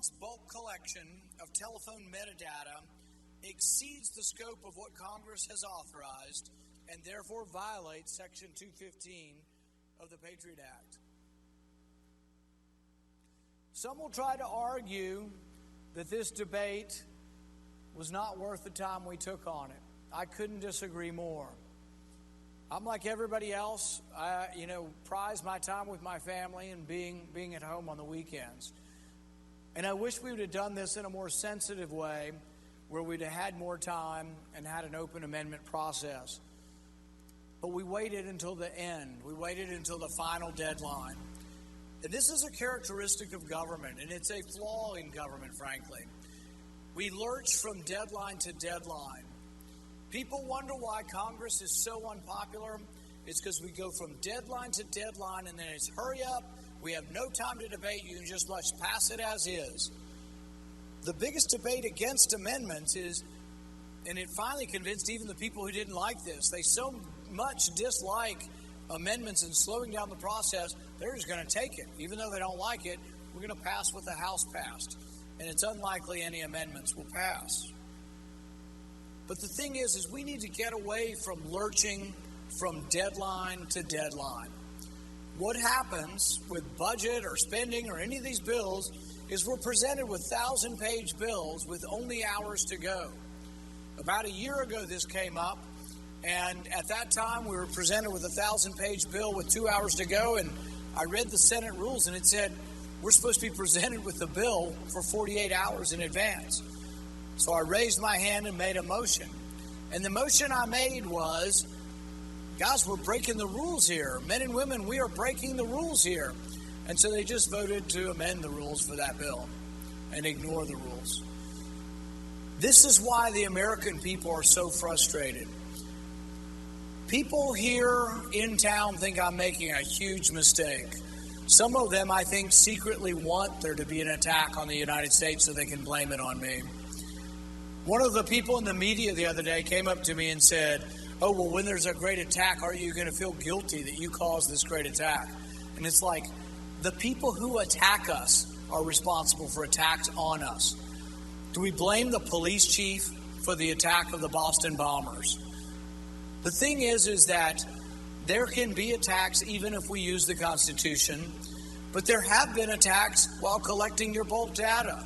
government's bulk collection of telephone metadata exceeds the scope of what Congress has authorized and therefore violates Section 215 of the Patriot Act. Some will try to argue that this debate was not worth the time we took on it. I couldn't disagree more. I'm like everybody else. I, prize my time with my family and being at home on the weekends. And I wish we would have done this in a more sensitive way, where we'd have had more time and had an open amendment process. But we waited until the end. We waited until the final deadline. And this is a characteristic of government, and it's a flaw in government, frankly. We lurch from deadline to deadline. People wonder why Congress is so unpopular. It's because we go from deadline to deadline, and then it's hurry up. We have no time to debate. You can just let's pass it as is. The biggest debate against amendments is, and it finally convinced even the people who didn't like this, they so much dislike amendments and slowing down the process, they're just going to take it. Even though they don't like it, we're going to pass what the House passed. And it's unlikely any amendments will pass. But the thing is we need to get away from lurching from deadline to deadline. What happens with budget or spending or any of these bills is we're presented with 1,000-page bills with only hours to go. About a year ago, this came up, and at that time, we were presented with a 1,000-page bill with 2 hours to go, and I read the Senate rules, and it said we're supposed to be presented with the bill for 48 hours in advance. So I raised my hand and made a motion. And the motion I made was, guys, we're breaking the rules here. Men and women, we are breaking the rules here. And so they just voted to amend the rules for that bill and ignore the rules. This is why the American people are so frustrated. People here in town think I'm making a huge mistake. Some of them, I think, secretly want there to be an attack on the United States so they can blame it on me. One of the people in the media the other day came up to me and said, oh, well, when there's a great attack, are you going to feel guilty that you caused this great attack? And it's like, the people who attack us are responsible for attacks on us. Do we blame the police chief for the attack of the Boston bombers? The thing is that there can be attacks even if we use the Constitution, but there have been attacks while collecting your bulk data.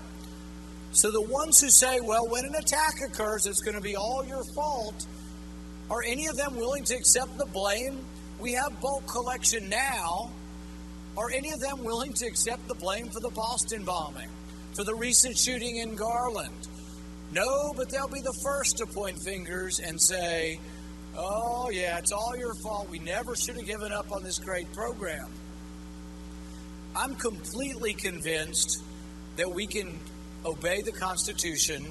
So the ones who say, well, when an attack occurs, it's going to be all your fault, are any of them willing to accept the blame? We have bulk collection now. Are any of them willing to accept the blame for the Boston bombing, for the recent shooting in Garland? No, but they'll be the first to point fingers and say, oh, yeah, it's all your fault. We never should have given up on this great program. I'm completely convinced that we can obey the Constitution,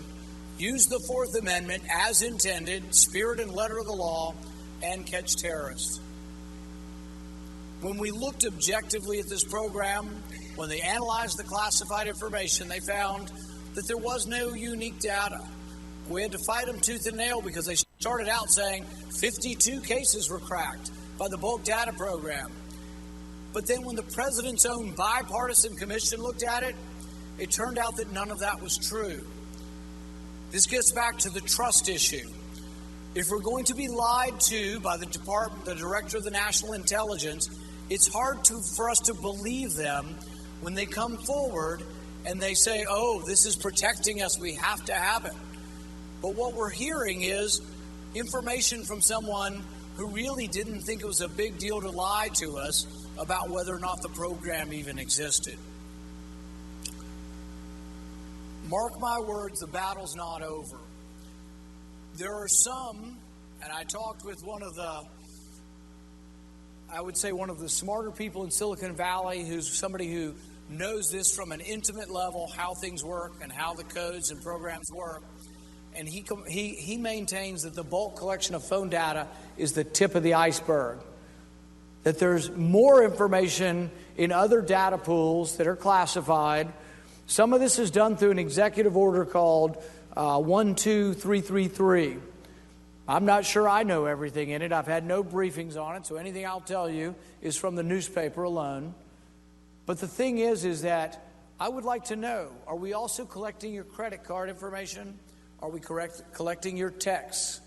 use the Fourth Amendment as intended, spirit and letter of the law, and catch terrorists. When we looked objectively at this program, when they analyzed the classified information, they found that there was no unique data. We had to fight them tooth and nail because they started out saying 52 cases were cracked by the bulk data program. But then when the president's own bipartisan commission looked at it, it turned out that none of that was true. This gets back to the trust issue. If we're going to be lied to by the director of the National Intelligence, it's hard for us to believe them when they come forward and they say, oh, this is protecting us, we have to have it. But what we're hearing is information from someone who really didn't think it was a big deal to lie to us about whether or not the program even existed. Mark my words, the battle's not over. There are some, and I talked with one of the smarter people in Silicon Valley, who's somebody who knows this from an intimate level, how things work and how the codes and programs work. And he maintains that the bulk collection of phone data is the tip of the iceberg. That there's more information in other data pools that are classified. Some of this is done through an executive order called 12333. I'm not sure I know everything in it. I've had no briefings on it, so anything I'll tell you is from the newspaper alone. But the thing is that I would like to know, are we also collecting your credit card information? Are we collecting your texts?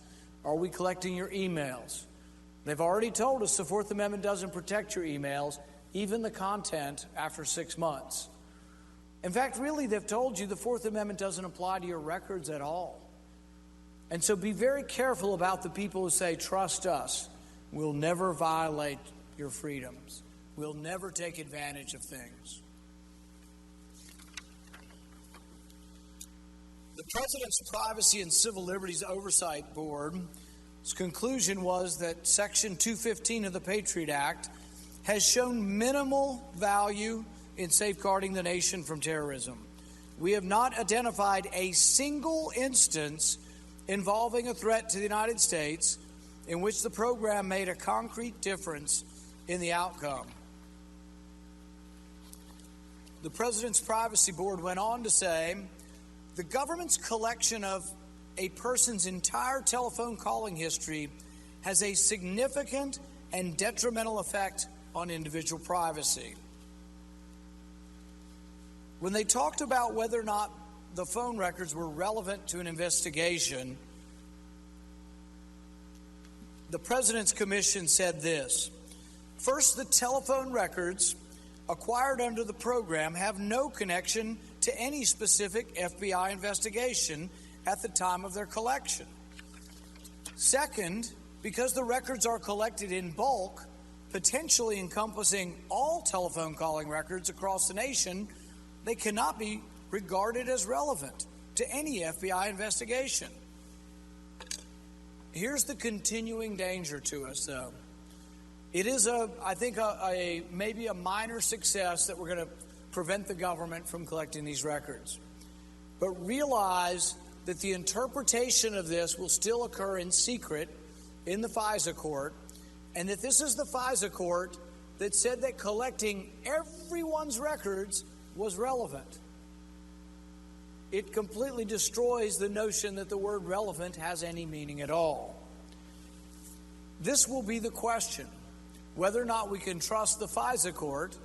Are we collecting your emails? They've already told us the Fourth Amendment doesn't protect your emails, even the content, after 6 months. In fact, really, they've told you the Fourth Amendment doesn't apply to your records at all. And so be very careful about the people who say, trust us. We'll never violate your freedoms. We'll never take advantage of things. The President's Privacy and Civil Liberties Oversight Board's conclusion was that Section 215 of the Patriot Act has shown minimal value in safeguarding the nation from terrorism. We have not identified a single instance involving a threat to the United States in which the program made a concrete difference in the outcome. The President's Privacy Board went on to say, the government's collection of a person's entire telephone calling history has a significant and detrimental effect on individual privacy. When they talked about whether or not the phone records were relevant to an investigation, the President's Commission said this. First, the telephone records acquired under the program have no connection to any specific FBI investigation at the time of their collection. Second, because the records are collected in bulk, potentially encompassing all telephone calling records across the nation, they cannot be regarded as relevant to any FBI investigation. Here's the continuing danger to us, though. It is, I think, maybe a minor success that we're going to prevent the government from collecting these records. But realize that the interpretation of this will still occur in secret in the FISA court, and that this is the FISA court that said that collecting everyone's records was relevant. It completely destroys the notion that the word relevant has any meaning at all. This will be the question, whether or not we can trust the FISA court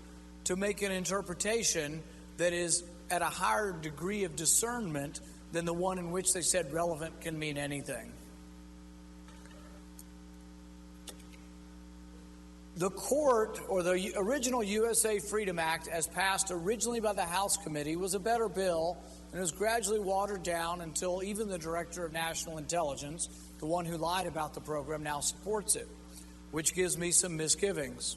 to make an interpretation that is at a higher degree of discernment than the one in which they said relevant can mean anything. The court, or the original USA Freedom Act, as passed originally by the House Committee, was a better bill, and it was gradually watered down until even the Director of National Intelligence, the one who lied about the program, now supports it, which gives me some misgivings.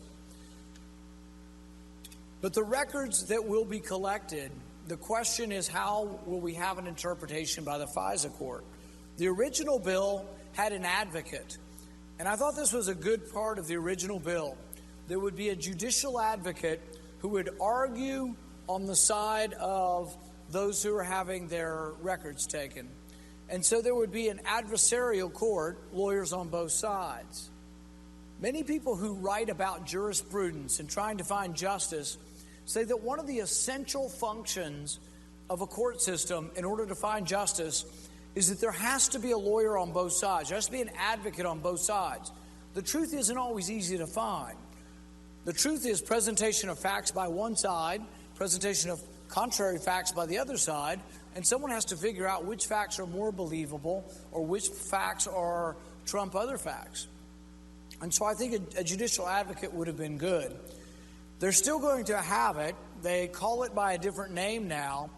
But the records that will be collected, the question is, how will we have an interpretation by the FISA court? The original bill had an advocate, and I thought this was a good part of the original bill. There would be a judicial advocate who would argue on the side of those who are having their records taken. And so there would be an adversarial court, lawyers on both sides. Many people who write about jurisprudence and trying to find justice say that one of the essential functions of a court system in order to find justice is that there has to be a lawyer on both sides. There has to be an advocate on both sides. The truth isn't always easy to find. The truth is presentation of facts by one side, presentation of contrary facts by the other side, and someone has to figure out which facts are more believable or which facts are trump other facts. And so I think a judicial advocate would have been good. They're still going to have it. They call it by a different name now,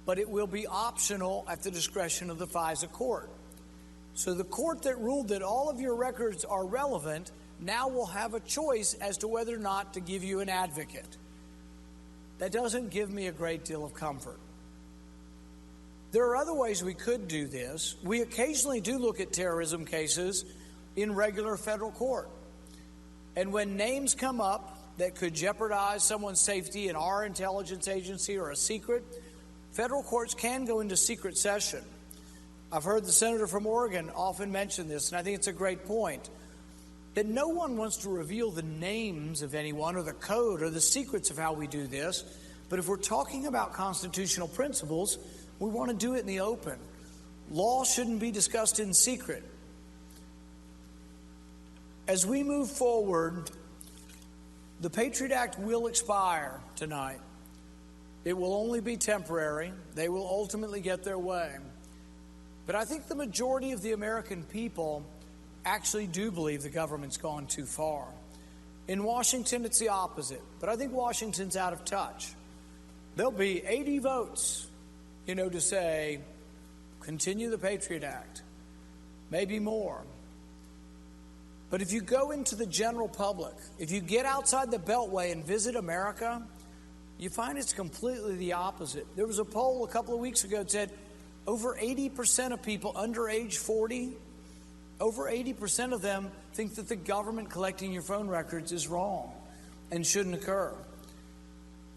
but it will be optional at the discretion of the FISA court. So the court that ruled that all of your records are relevant now will have a choice as to whether or not to give you an advocate. That doesn't give me a great deal of comfort. There are other ways we could do this. We occasionally do look at terrorism cases in regular federal court. And when names come up that could jeopardize someone's safety in our intelligence agency or a secret, federal courts can go into secret session. I've heard the senator from Oregon often mention this, and I think it's a great point, that no one wants to reveal the names of anyone or the code or the secrets of how we do this. But if we're talking about constitutional principles, we want to do it in the open. Law shouldn't be discussed in secret. As we move forward, the Patriot Act will expire tonight. It will only be temporary. They will ultimately get their way. But I think the majority of the American people actually do believe the government's gone too far. In Washington, it's the opposite. But I think Washington's out of touch. There'll be 80 votes, to say, continue the Patriot Act. Maybe more. But if you go into the general public, if you get outside the Beltway and visit America, you find it's completely the opposite. There was a poll a couple of weeks ago that said over 80% of people under age 40, over 80% of them think that the government collecting your phone records is wrong and shouldn't occur.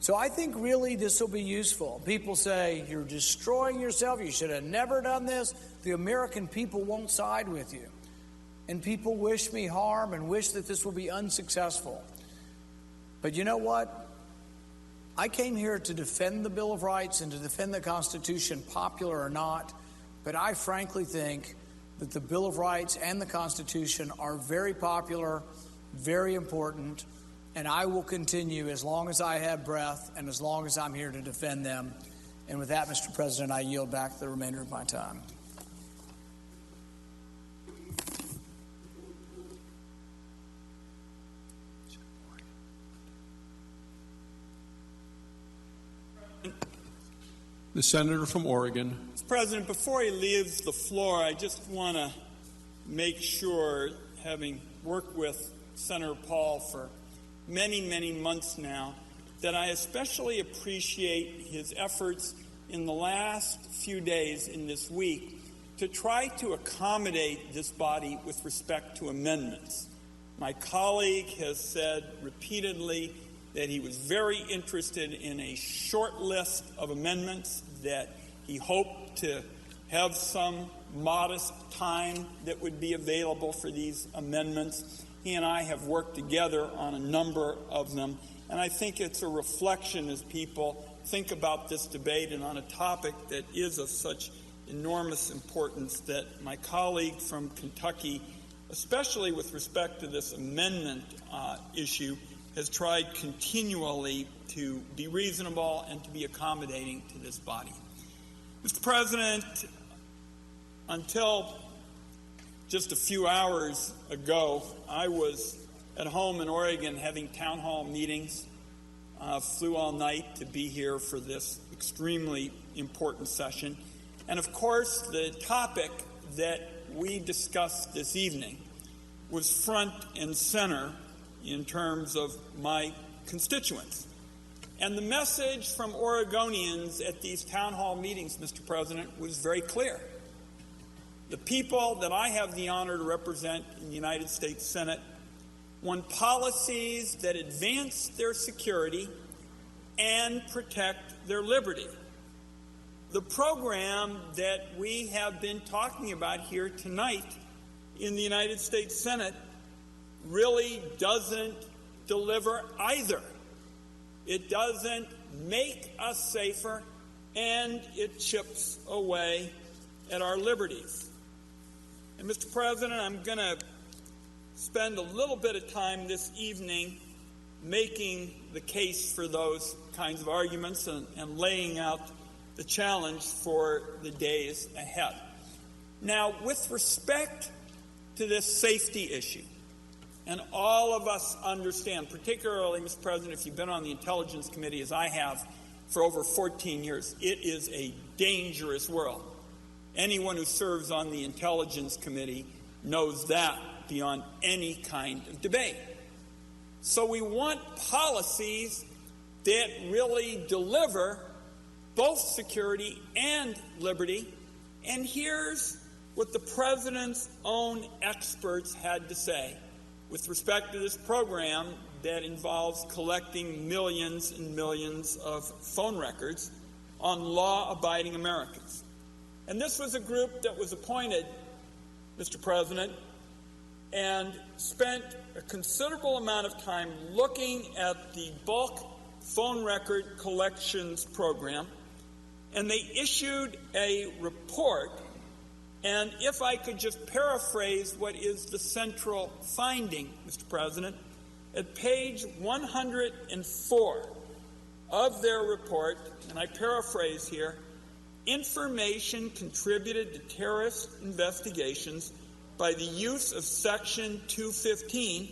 So I think really this will be useful. People say, you're destroying yourself, you should have never done this. The American people won't side with you. And people wish me harm and wish that this will be unsuccessful. But you know what? I came here to defend the Bill of Rights and to defend the Constitution, popular or not. But I frankly think that the Bill of Rights and the Constitution are very popular, very important, and I will continue as long as I have breath and as long as I'm here to defend them. And with that, Mr. President, I yield back the remainder of my time. The senator from Oregon. Mr. President, before he leaves the floor, I just want to make sure, having worked with Senator Paul for many, many months now, that I especially appreciate his efforts in the last few days in this week to try to accommodate this body with respect to amendments. My colleague has said repeatedly that he was very interested in a short list of amendments, that he hoped to have some modest time that would be available for these amendments. He and I have worked together on a number of them, and I think it's a reflection as people think about this debate and on a topic that is of such enormous importance that my colleague from Kentucky, especially with respect to this amendment issue, has tried continually to be reasonable and to be accommodating to this body. Mr. President, until just a few hours ago, I was at home in Oregon having town hall meetings, flew all night to be here for this extremely important session. And of course, the topic that we discussed this evening was front and center in terms of my constituents. And the message from Oregonians at these town hall meetings, Mr. President, was very clear. The people that I have the honor to represent in the United States Senate want policies that advance their security and protect their liberty. The program that we have been talking about here tonight in the United States Senate really doesn't deliver either. It doesn't make us safer, and it chips away at our liberties. And Mr. President, I'm going to spend a little bit of time this evening making the case for those kinds of arguments and laying out the challenge for the days ahead. Now, with respect to this safety issue, and all of us understand, particularly, Mr. President, if you've been on the Intelligence Committee, as I have, for over 14 years, it is a dangerous world. Anyone who serves on the Intelligence Committee knows that beyond any kind of debate. So we want policies that really deliver both security and liberty. And here's what the President's own experts had to say with respect to this program that involves collecting millions and millions of phone records on law-abiding Americans. And this was a group that was appointed, Mr. President, and spent a considerable amount of time looking at the bulk phone record collections program, and they issued a report. And if I could just paraphrase what is the central finding, Mr. President, at page 104 of their report, and I paraphrase here, information contributed to terrorist investigations by the use of Section 215,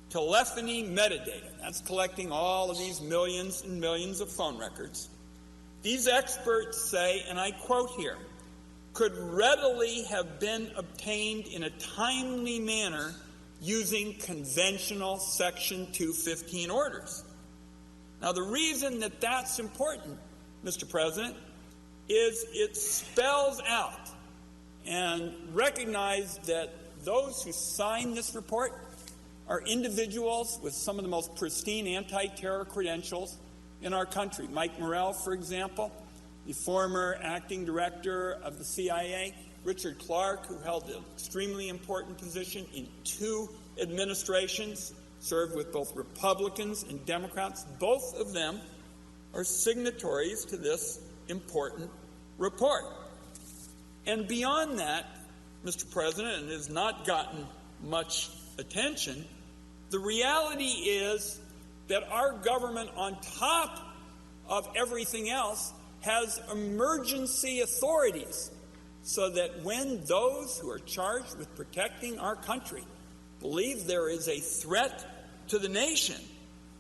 telephony metadata. That's collecting all of these millions and millions of phone records. These experts say, and I quote here, could readily have been obtained in a timely manner using conventional Section 215 orders. Now, the reason that that's important, Mr. President, is it spells out and recognize that those who signed this report are individuals with some of the most pristine anti-terror credentials in our country. Mike Morrell, for example, the former acting director of the CIA, Richard Clarke, who held an extremely important position in 2 administrations, served with both Republicans and Democrats. Both of them are signatories to this important report. And beyond that, Mr. President, and it has not gotten much attention, the reality is that our government, on top of everything else, has emergency authorities, so that when those who are charged with protecting our country believe there is a threat to the nation,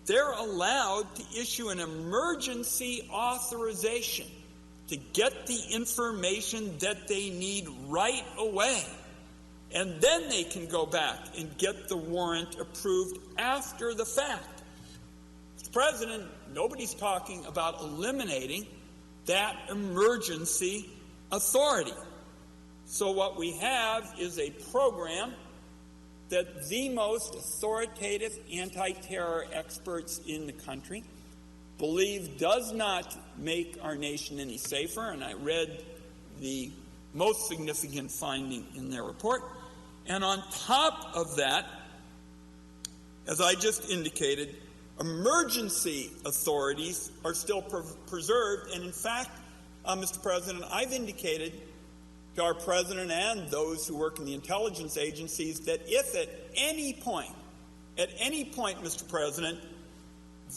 they're allowed to issue an emergency authorization to get the information that they need right away. And then they can go back and get the warrant approved after the fact. Mr. President, nobody's talking about eliminating that emergency authority. So what we have is a program that the most authoritative anti-terror experts in the country believe does not make our nation any safer, and I read the most significant finding in their report. And on top of that, as I just indicated, emergency authorities are still preserved. And in fact, Mr. President, I've indicated to our president and those who work in the intelligence agencies that if at any point, Mr. President,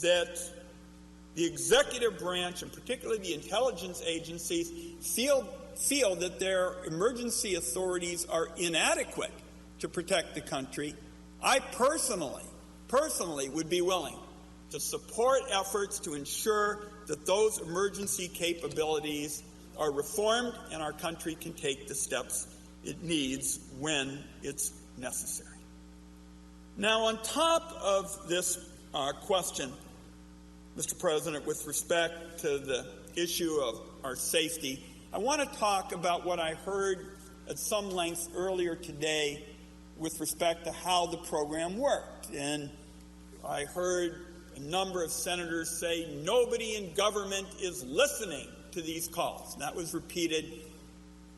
that the executive branch, and particularly the intelligence agencies, feel that their emergency authorities are inadequate to protect the country, I personally would be willing to support efforts to ensure that those emergency capabilities are reformed and our country can take the steps it needs when it's necessary. Now, on top of this question, Mr. President, with respect to the issue of our safety, I want to talk about what I heard at some length earlier today with respect to how the program worked. And I heard a number of senators say nobody in government is listening to these calls. That was repeated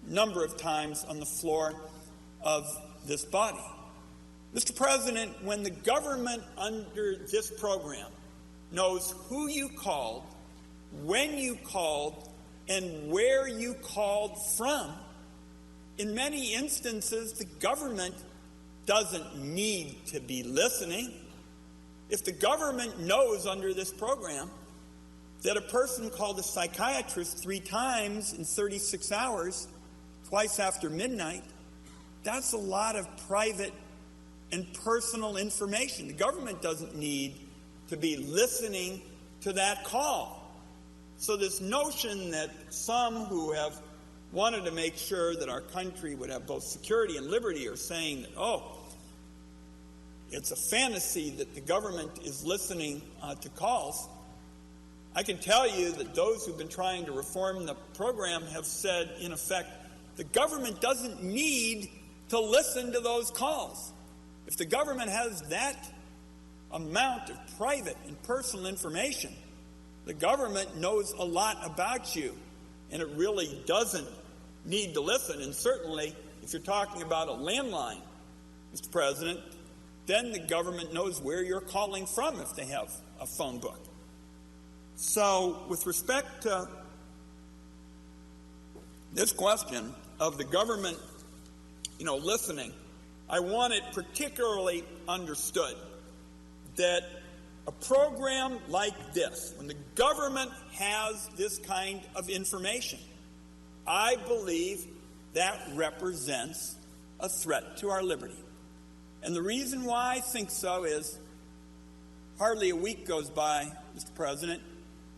a number of times on the floor of this body. Mr. President, when the government under this program knows who you called, when you called, and where you called from, in many instances, the government doesn't need to be listening. If the government knows under this program that a person called a psychiatrist 3 times in 36 hours, twice after midnight, that's a lot of private and personal information. The government doesn't need to be listening to that call. So this notion that some who have wanted to make sure that our country would have both security and liberty are saying that, it's a fantasy that the government is listening to calls. I can tell you that those who've been trying to reform the program have said, in effect, the government doesn't need to listen to those calls. If the government has that amount of private and personal information, the government knows a lot about you, and it really doesn't need to listen. And certainly, if you're talking about a landline, Mr. President, then the government knows where you're calling from if they have a phone book. So, with respect to this question of the government, listening, I want it particularly understood that a program like this, when the government has this kind of information, I believe that represents a threat to our liberty. And the reason why I think so is hardly a week goes by, Mr. President,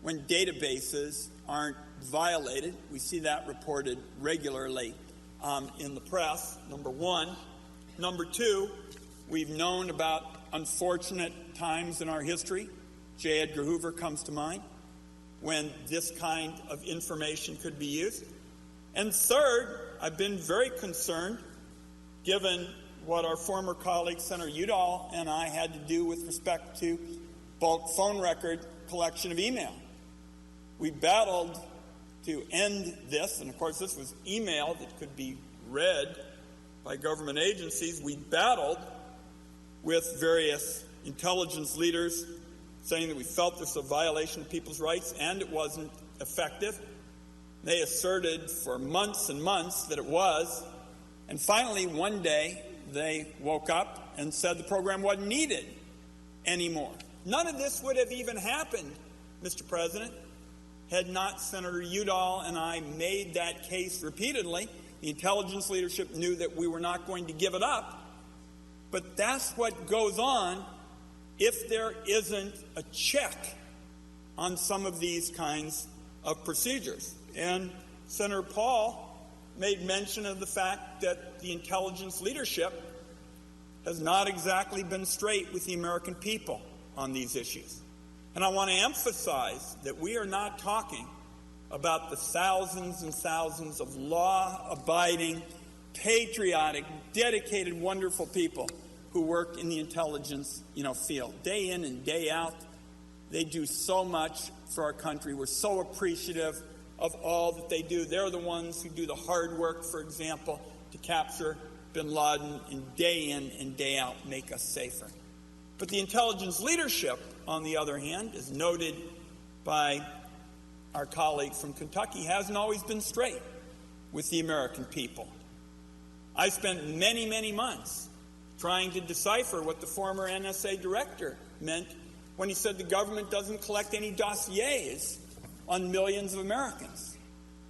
when databases aren't violated. We see that reported regularly in the press, number one. Number two, we've known about unfortunate times in our history. J. Edgar Hoover comes to mind, when this kind of information could be used. And third, I've been very concerned, given what our former colleague, Senator Udall, and I had to do with respect to bulk phone record collection of email. We battled to end this, and of course this was email that could be read by government agencies. We battled with various intelligence leaders saying that we felt this was a violation of people's rights, and it wasn't effective. They asserted for months and months that it was, and finally one day they woke up and said the program wasn't needed anymore. None of this would have even happened, Mr. President, had not Senator Udall and I made that case repeatedly. The intelligence leadership knew that we were not going to give it up. But that's what goes on if there isn't a check on some of these kinds of procedures. And Senator Paul made mention of the fact that the intelligence leadership has not exactly been straight with the American people on these issues. And I want to emphasize that we are not talking about the thousands and thousands of law-abiding, patriotic, dedicated, wonderful people who work in the intelligence, field. Day in and day out, they do so much for our country. We're so appreciative of all that they do. They're the ones who do the hard work, for example, to capture bin Laden, and day in and day out make us safer. But the intelligence leadership, on the other hand, as noted by our colleague from Kentucky, hasn't always been straight with the American people. I spent many, many months trying to decipher what the former NSA director meant when he said the government doesn't collect any dossiers on millions of Americans.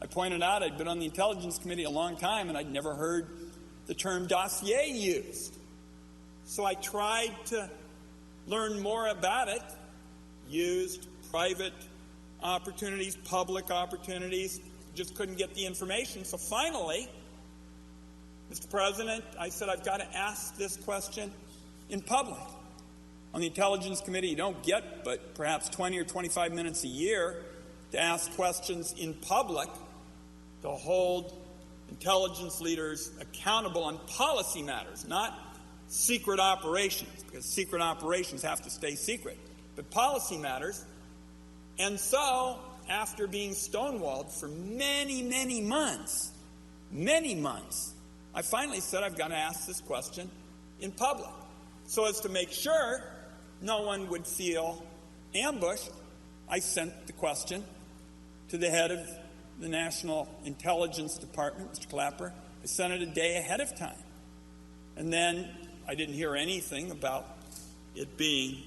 I pointed out I'd been on the Intelligence Committee a long time and I'd never heard the term dossier used. So I tried to learn more about it, used private opportunities, public opportunities, just couldn't get the information. So finally, Mr. President, I said I've got to ask this question in public. On the Intelligence Committee, you don't get but perhaps 20 or 25 minutes a year to ask questions in public, to hold intelligence leaders accountable on policy matters, not secret operations, because secret operations have to stay secret, but policy matters. And so, after being stonewalled for many, many months, I finally said I've got to ask this question in public so as to make sure no one would feel ambushed. I sent the question to the head of the National Intelligence Department, Mr. Clapper. I sent it a day ahead of time. And then I didn't hear anything about it being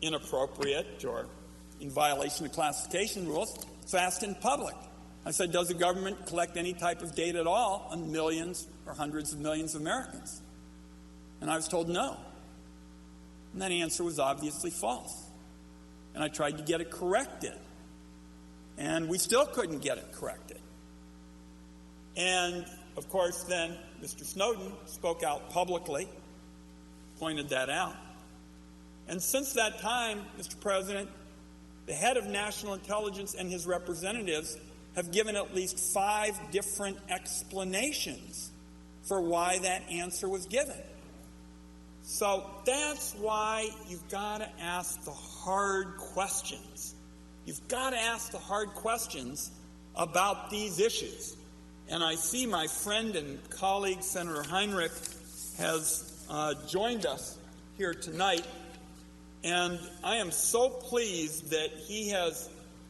inappropriate or in violation of classification rules. So I asked in public. I said, does the government collect any type of data at all on millions or hundreds of millions of Americans? And I was told no. And that answer was obviously false. And I tried to get it corrected. And we still couldn't get it corrected. And, of course, then Mr. Snowden spoke out publicly, pointed that out. And since that time, Mr. President, the head of national intelligence and his representatives have given at least 5 different explanations for why that answer was given. So that's why you've got to ask the hard questions. You've got to ask the hard questions about these issues. And I see my friend and colleague, Senator Heinrich, has joined us here tonight. And I am so pleased that he has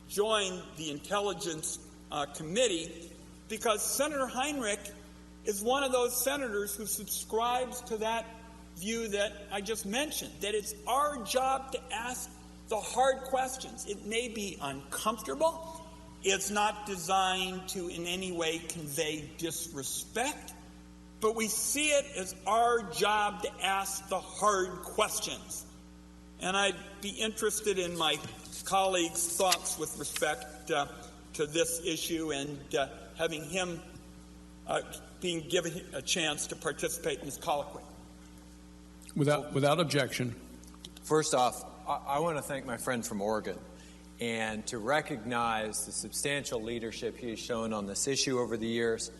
joined the Intelligence Committee, because Senator Heinrich is one of those senators who subscribes to that view that I just mentioned, that it's our job to ask the hard questions. It may be uncomfortable. It's not designed to in any way convey disrespect, but we see it as our job to ask the hard questions. And I'd be interested in my colleague's thoughts with respect to this issue and having him being given a chance to participate in this colloquy. Without objection. First off, I want to thank my friend from Oregon and to recognize the substantial leadership he has shown on this issue over the years,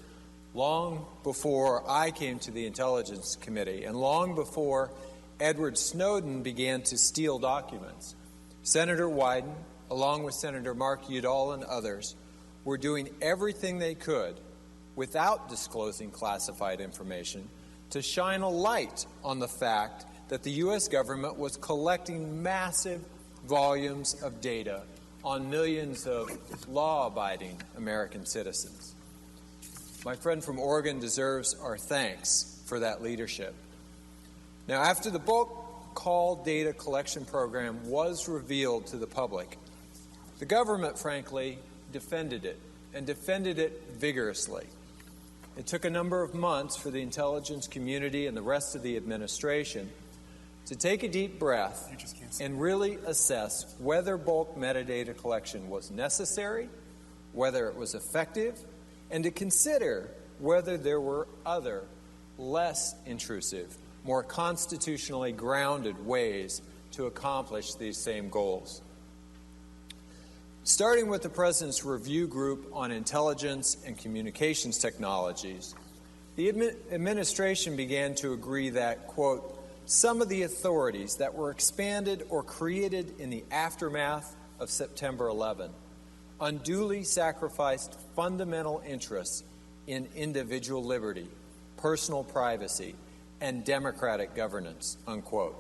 long before I came to the Intelligence Committee and long before Edward Snowden began to steal documents. Senator Wyden, along with Senator Mark Udall and others, were doing everything they could without disclosing classified information to shine a light on the fact that the U.S. government was collecting massive volumes of data on millions of law-abiding American citizens. My friend from Oregon deserves our thanks for that leadership. Now, after the bulk call data collection program was revealed to the public, the government, frankly, defended it, and defended it vigorously. It took a number of months for the intelligence community and the rest of the administration to take a deep breath and really assess whether bulk metadata collection was necessary, whether it was effective, and to consider whether there were other, less intrusive, more constitutionally grounded ways to accomplish these same goals. Starting with the President's Review Group on Intelligence and Communications Technologies, the administration began to agree that, quote, some of the authorities that were expanded or created in the aftermath of September 11 unduly sacrificed fundamental interests in individual liberty, personal privacy, and democratic governance, unquote.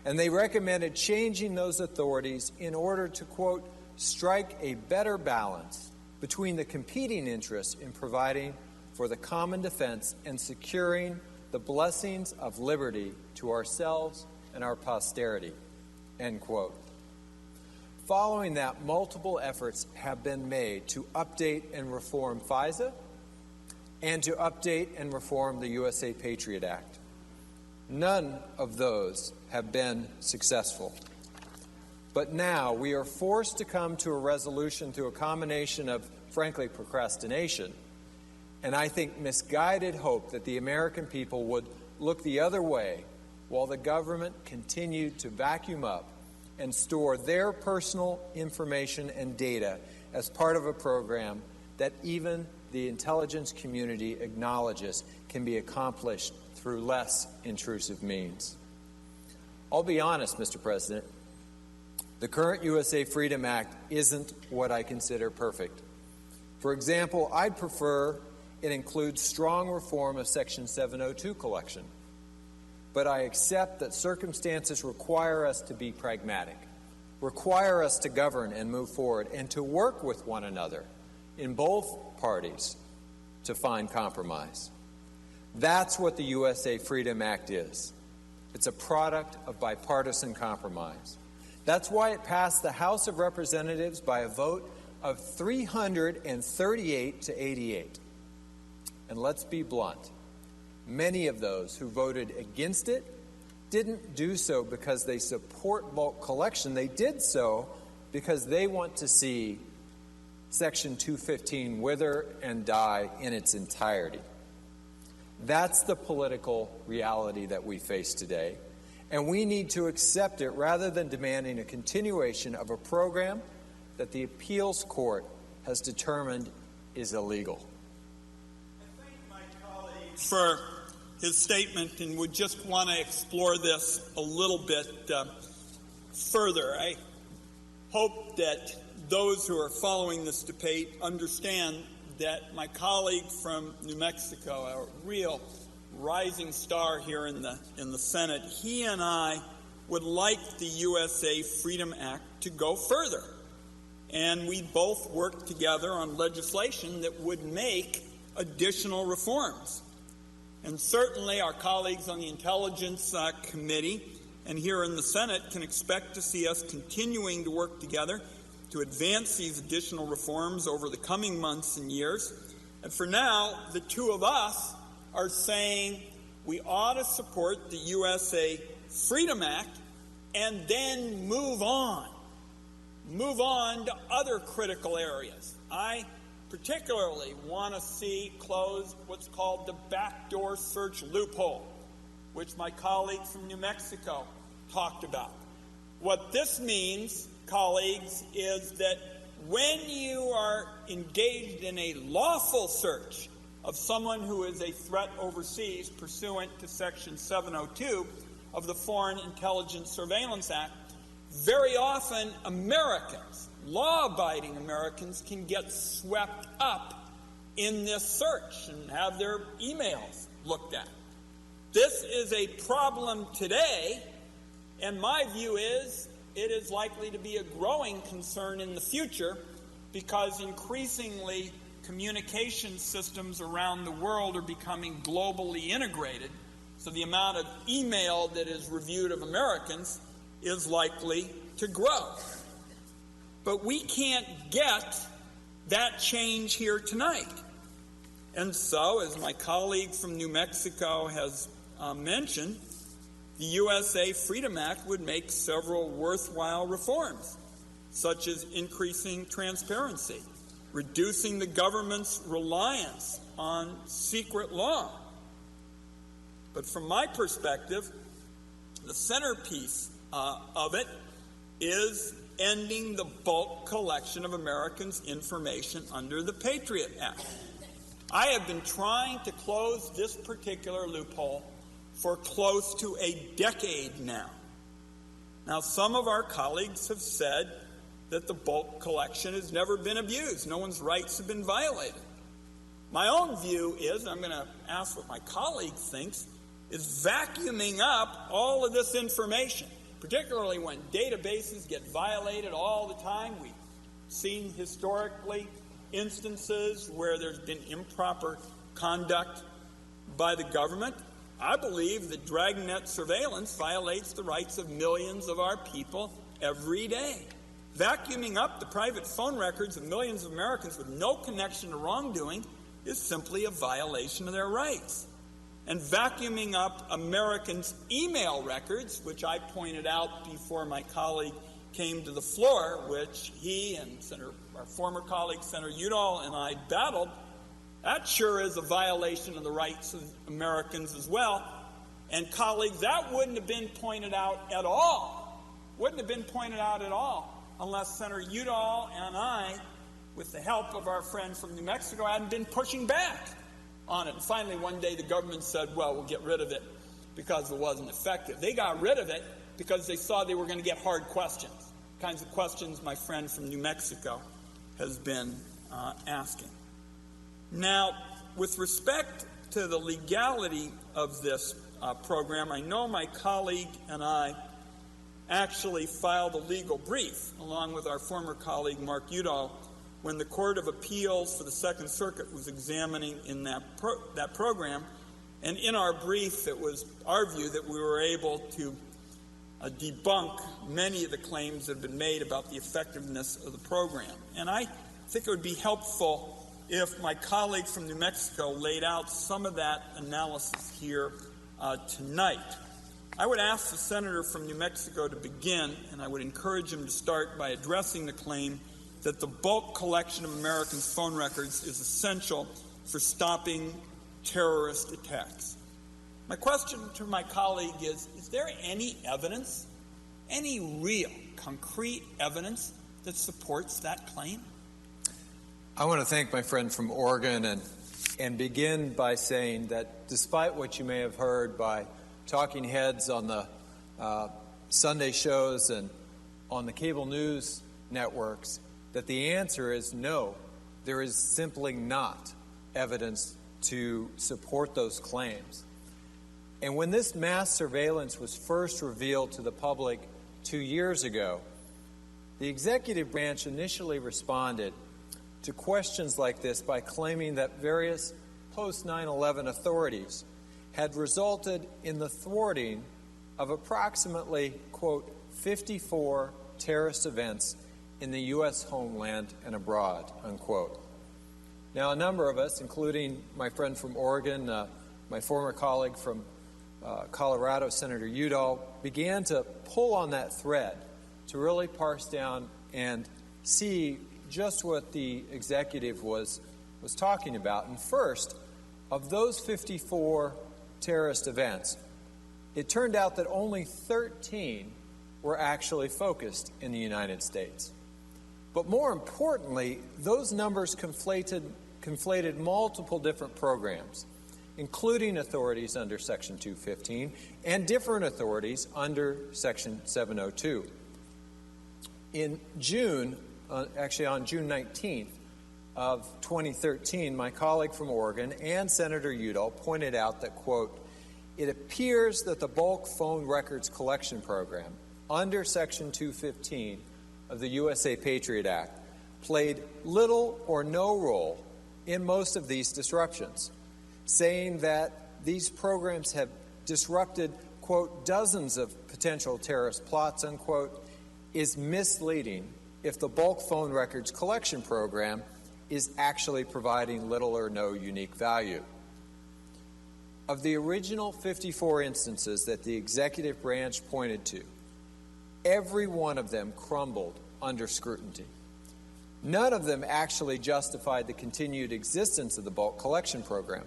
And they recommended changing those authorities in order to, quote, strike a better balance between the competing interests in providing for the common defense and securing the blessings of liberty to ourselves and our posterity, end quote. Following that, multiple efforts have been made to update and reform FISA and to update and reform the USA Patriot Act. None of those have been successful. But now we are forced to come to a resolution through a combination of, frankly, procrastination and I think misguided hope that the American people would look the other way while the government continued to vacuum up and store their personal information and data as part of a program that even the intelligence community acknowledges can be accomplished through less intrusive means. I'll be honest, Mr. President, the current USA Freedom Act isn't what I consider perfect. For example, I'd prefer it includes strong reform of Section 702 collection. But I accept that circumstances require us to be pragmatic, require us to govern and move forward, and to work with one another in both parties to find compromise. That's what the USA Freedom Act is. It's a product of bipartisan compromise. That's why it passed the House of Representatives by a vote of 338 to 88. And let's be blunt. Many of those who voted against it didn't do so because they support bulk collection. They did so because they want to see Section 215 wither and die in its entirety. That's the political reality that we face today, and we need to accept it rather than demanding a continuation of a program that the appeals court has determined is illegal. I thank my colleague for his statement and would just want to explore this a little bit further. I hope that those who are following this debate understand that my colleague from New Mexico, a real rising star here in the Senate, he and I would like the USA Freedom Act to go further. And we both work together on legislation that would make additional reforms. And certainly our colleagues on the Intelligence Committee and here in the Senate can expect to see us continuing to work together to advance these additional reforms over the coming months and years. And for now, the two of us are saying we ought to support the USA Freedom Act and then move on to other critical areas. I particularly want to see closed what's called the backdoor search loophole, which my colleague from New Mexico talked about. What this means, colleagues, is that when you are engaged in a lawful search of someone who is a threat overseas pursuant to Section 702 of the Foreign Intelligence Surveillance Act, very often Americans, law-abiding Americans, can get swept up in this search and have their emails looked at. This is a problem today, and my view is it is likely to be a growing concern in the future because increasingly communication systems around the world are becoming globally integrated, so the amount of email that is reviewed of Americans is likely to grow. But we can't get that change here tonight. And so, as my colleague from New Mexico has mentioned, the USA Freedom Act would make several worthwhile reforms, such as increasing transparency, reducing the government's reliance on secret law. But from my perspective, the centerpiece of it is ending the bulk collection of Americans' information under the Patriot Act. I have been trying to close this particular loophole for close to a decade now. Now, some of our colleagues have said that the bulk collection has never been abused. No one's rights have been violated. My own view is, and I'm going to ask what my colleague thinks, is vacuuming up all of this information, particularly when databases get violated all the time. We've seen historically instances where there's been improper conduct by the government. I believe that dragnet surveillance violates the rights of millions of our people every day. Vacuuming up the private phone records of millions of Americans with no connection to wrongdoing is simply a violation of their rights. And vacuuming up Americans' email records, which I pointed out before my colleague came to the floor, which he and our former colleague, Senator Udall, and I battled, that sure is a violation of the rights of Americans as well. And colleagues, that wouldn't have been pointed out at all. Wouldn't have been pointed out at all unless Senator Udall and I, with the help of our friend from New Mexico, hadn't been pushing back on it. And finally, one day, the government said, well, we'll get rid of it because it wasn't effective. They got rid of it because they saw they were going to get hard questions, kinds of questions my friend from New Mexico has been asking. Now, with respect to the legality of this program, I know my colleague and I actually filed a legal brief, along with our former colleague Mark Udall, when the Court of Appeals for the Second Circuit was examining in that program. And in our brief, it was our view that we were able to debunk many of the claims that have been made about the effectiveness of the program. And I think it would be helpful if my colleague from New Mexico laid out some of that analysis here tonight. I would ask the senator from New Mexico to begin, and I would encourage him to start by addressing the claim that the bulk collection of Americans' phone records is essential for stopping terrorist attacks. My question to my colleague is there any evidence, any real, concrete evidence that supports that claim? I want to thank my friend from Oregon and begin by saying that despite what you may have heard by talking heads on the Sunday shows and on the cable news networks, that the answer is no. There is simply not evidence to support those claims. And when this mass surveillance was first revealed to the public 2 years ago, the executive branch initially responded to questions like this by claiming that various post-9/11 authorities had resulted in the thwarting of approximately, quote, 54 terrorist events in the U.S. homeland and abroad, unquote. Now, a number of us, including my friend from Oregon, my former colleague from Colorado, Senator Udall, began to pull on that thread to really parse down and see just what the executive was talking about. And first, of those 54 terrorist events, it turned out that only 13 were actually focused in the United States. But more importantly, those numbers conflated multiple different programs, including authorities under Section 215 and different authorities under Section 702. In June, actually on June 19th of 2013, my colleague from Oregon and Senator Udall pointed out that, quote, it appears that the bulk phone records collection program under Section 215 of the USA Patriot Act played little or no role in most of these disruptions, saying that these programs have disrupted, quote, dozens of potential terrorist plots, unquote, is misleading if the bulk phone records collection program is actually providing little or no unique value. Of the original 54 instances that the executive branch pointed to, every one of them crumbled under scrutiny. None of them actually justified the continued existence of the bulk collection program.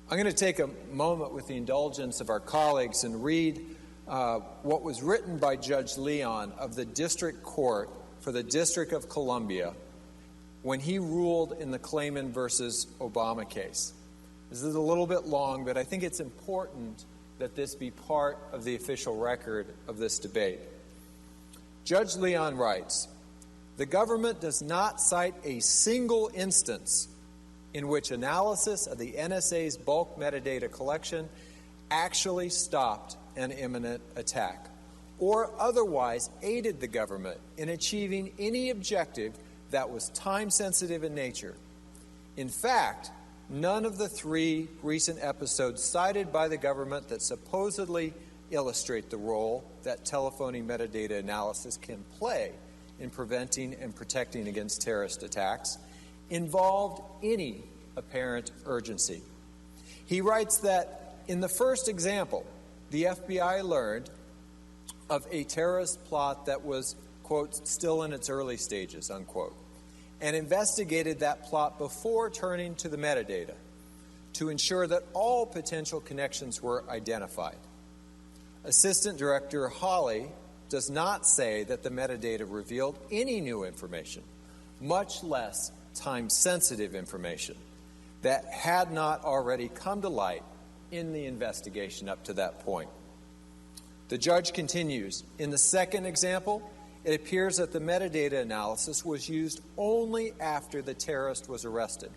I'm going to take a moment with the indulgence of our colleagues and read what was written by Judge Leon of the District Court for the District of Columbia when he ruled in the Clayman versus Obama case. This is a little bit long, but I think it's important that this be part of the official record of this debate. Judge Leon writes, the government does not cite a single instance in which analysis of the NSA's bulk metadata collection actually stopped an imminent attack or otherwise aided the government in achieving any objective that was time-sensitive in nature. In fact, none of the 3 recent episodes cited by the government that supposedly illustrate the role that telephony metadata analysis can play in preventing and protecting against terrorist attacks involved any apparent urgency. He writes that in the first example, the FBI learned of a terrorist plot that was, quote, still in its early stages, unquote, and investigated that plot before turning to the metadata to ensure that all potential connections were identified. Assistant Director Hawley does not say that the metadata revealed any new information, much less time-sensitive information, that had not already come to light in the investigation up to that point. The judge continues, in the second example, it appears that the metadata analysis was used only after the terrorist was arrested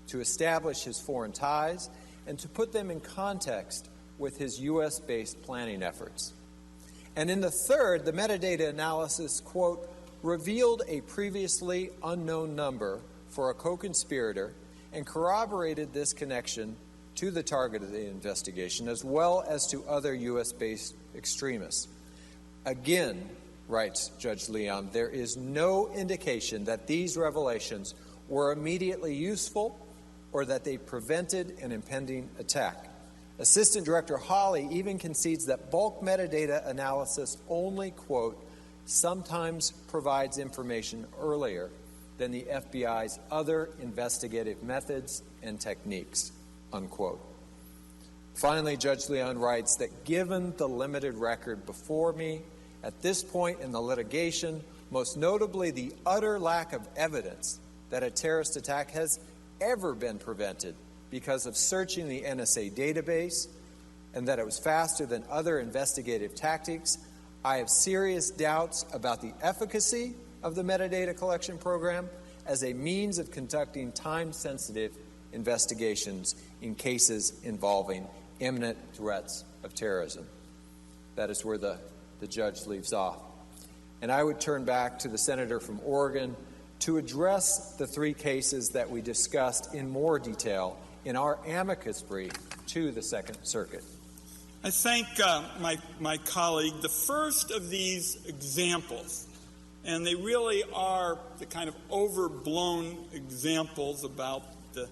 to establish his foreign ties and to put them in context with his U.S.-based planning efforts. And in the third, the metadata analysis, quote, revealed a previously unknown number for a co-conspirator and corroborated this connection to the target of the investigation as well as to other U.S.-based extremists. Again, writes Judge Leon, there is no indication that these revelations were immediately useful or that they prevented an impending attack. Assistant Director Hawley even concedes that bulk metadata analysis only, quote, sometimes provides information earlier than the FBI's other investigative methods and techniques, unquote. Finally, Judge Leon writes that given the limited record before me, at this point in the litigation, most notably the utter lack of evidence that a terrorist attack has ever been prevented because of searching the NSA database and that it was faster than other investigative tactics, I have serious doubts about the efficacy of the metadata collection program as a means of conducting time-sensitive investigations in cases involving imminent threats of terrorism. That is where the judge leaves off. And I would turn back to the senator from Oregon to address the 3 cases that we discussed in more detail in our amicus brief to the Second Circuit. I thank my colleague. The first of these examples, and they really are the kind of overblown examples about the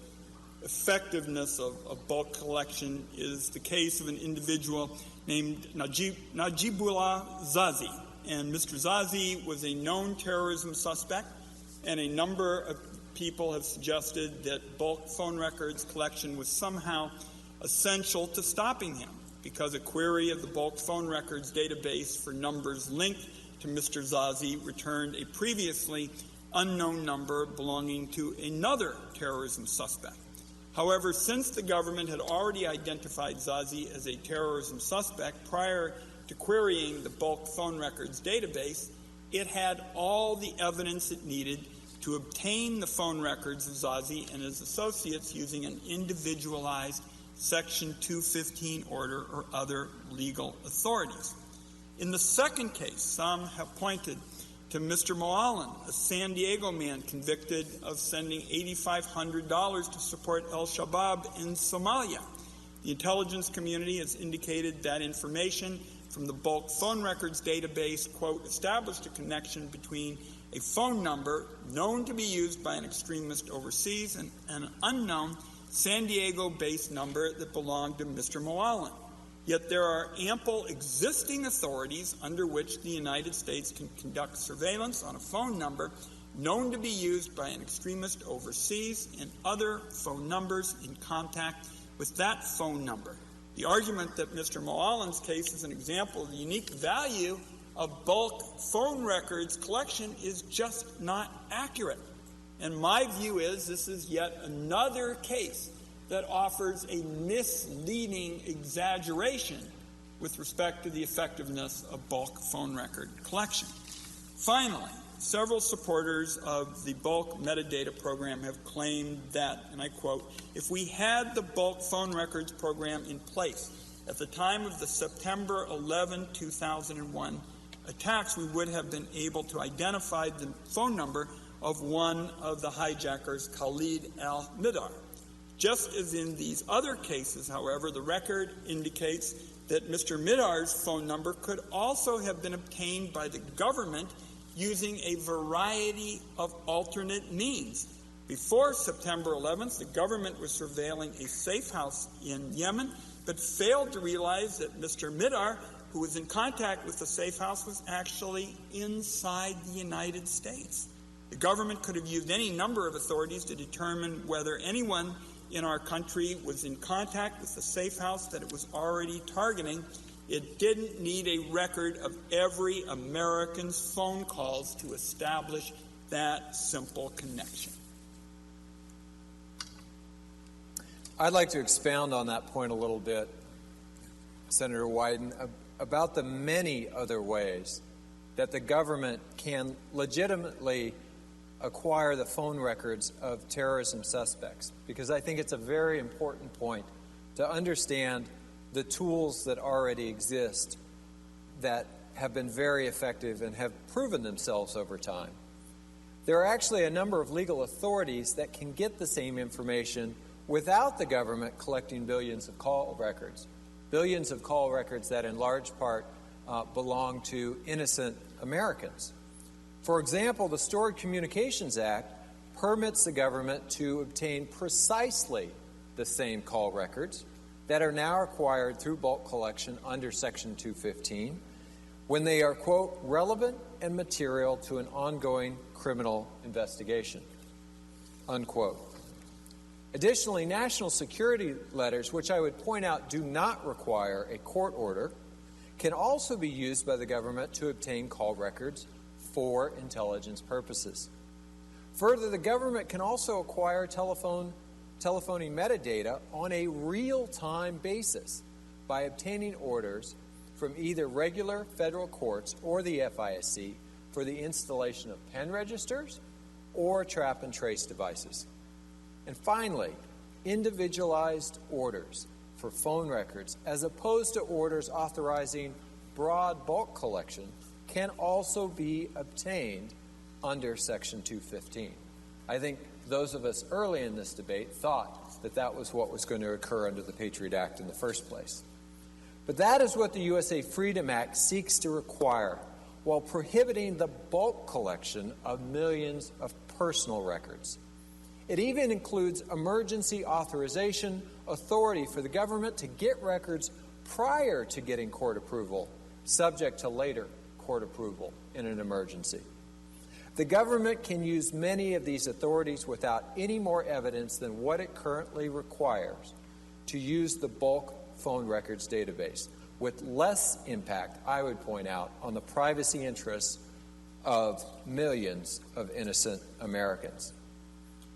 effectiveness of bulk collection, is the case of an individual named Najibullah Zazi. And Mr. Zazi was a known terrorism suspect, and a number of people have suggested that bulk phone records collection was somehow essential to stopping him, because a query of the bulk phone records database for numbers linked to Mr. Zazi returned a previously unknown number belonging to another terrorism suspect. However, since the government had already identified Zazi as a terrorism suspect prior to querying the bulk phone records database, it had all the evidence it needed to obtain the phone records of Zazi and his associates using an individualized Section 215 order or other legal authorities. In the second case, some have pointed to Mr. Moalen, a San Diego man convicted of sending $8,500 to support al-Shabaab in Somalia. The intelligence community has indicated that information from the bulk phone records database, quote, established a connection between a phone number known to be used by an extremist overseas and an unknown San Diego-based number that belonged to Mr. Moalen. Yet there are ample existing authorities under which the United States can conduct surveillance on a phone number known to be used by an extremist overseas and other phone numbers in contact with that phone number. The argument that Mr. Moalen's case is an example of the unique value of bulk phone records collection is just not accurate. And my view is this is yet another case that offers a misleading exaggeration with respect to the effectiveness of bulk phone record collection. Finally, several supporters of the bulk metadata program have claimed that, and I quote, if we had the bulk phone records program in place at the time of the September 11, 2001 attacks, we would have been able to identify the phone number of one of the hijackers, Khalid al-Midar. Just as in these other cases, however, the record indicates that Mr. Midar's phone number could also have been obtained by the government using a variety of alternate means. Before September 11th, the government was surveilling a safe house in Yemen, but failed to realize that Mr. Midar, who was in contact with the safe house, was actually inside the United States. The government could have used any number of authorities to determine whether anyone in our country was in contact with the safe house that it was already targeting. It didn't need a record of every American's phone calls to establish that simple connection. I'd like to expound on that point a little bit, Senator Wyden, about the many other ways that the government can legitimately acquire the phone records of terrorism suspects, because I think it's a very important point to understand the tools that already exist that have been very effective and have proven themselves over time. There are actually a number of legal authorities that can get the same information without the government collecting billions of call records that in large part belong to innocent Americans. For example, the Stored Communications Act permits the government to obtain precisely the same call records that are now acquired through bulk collection under Section 215 when they are, quote, relevant and material to an ongoing criminal investigation, unquote. Additionally, national security letters, which I would point out do not require a court order, can also be used by the government to obtain call records for intelligence purposes. Further, the government can also acquire telephoning metadata on a real-time basis by obtaining orders from either regular federal courts or the FISC for the installation of pen registers or trap and trace devices. And finally, individualized orders for phone records, as opposed to orders authorizing broad bulk collection, can also be obtained under Section 215. I think those of us early in this debate thought that that was what was going to occur under the Patriot Act in the first place. But that is what the USA Freedom Act seeks to require, while prohibiting the bulk collection of millions of personal records. It even includes emergency authorization, authority for the government to get records prior to getting court approval, subject to later court approval in an emergency. The government can use many of these authorities without any more evidence than what it currently requires to use the bulk phone records database, with less impact, I would point out, on the privacy interests of millions of innocent Americans.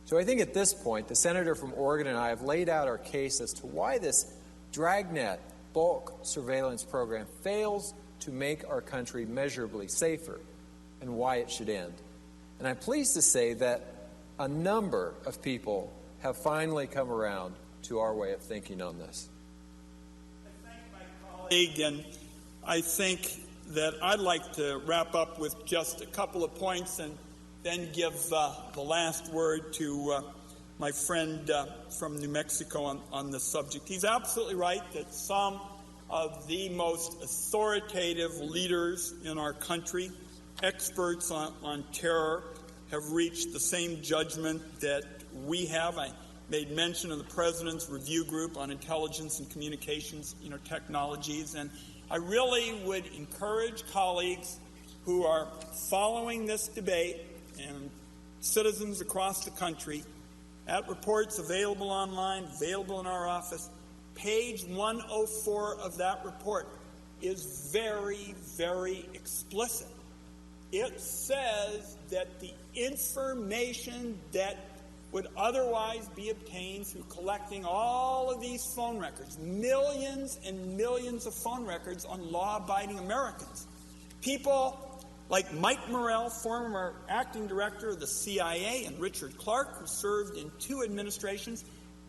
So I think at this point, the senator from Oregon and I have laid out our case as to why this dragnet bulk surveillance program fails to make our country measurably safer and why it should end. And I'm pleased to say that a number of people have finally come around to our way of thinking on this. I thank my colleague, and I think that I'd like to wrap up with just a couple of points and then give the last word to my friend from New Mexico on this subject. He's absolutely right that some of the most authoritative leaders in our country, experts on terror, have reached the same judgment that we have. I made mention of the President's Review Group on Intelligence and Communications Technologies, and I really would encourage colleagues who are following this debate and citizens across the country, at reports available online, available in our office. Page 104 of that report is very, very explicit. It says that the information that would otherwise be obtained through collecting all of these phone records, millions and millions of phone records on law-abiding Americans. People like Mike Morrell, former acting director of the CIA, and Richard Clark, who served in 2 administrations,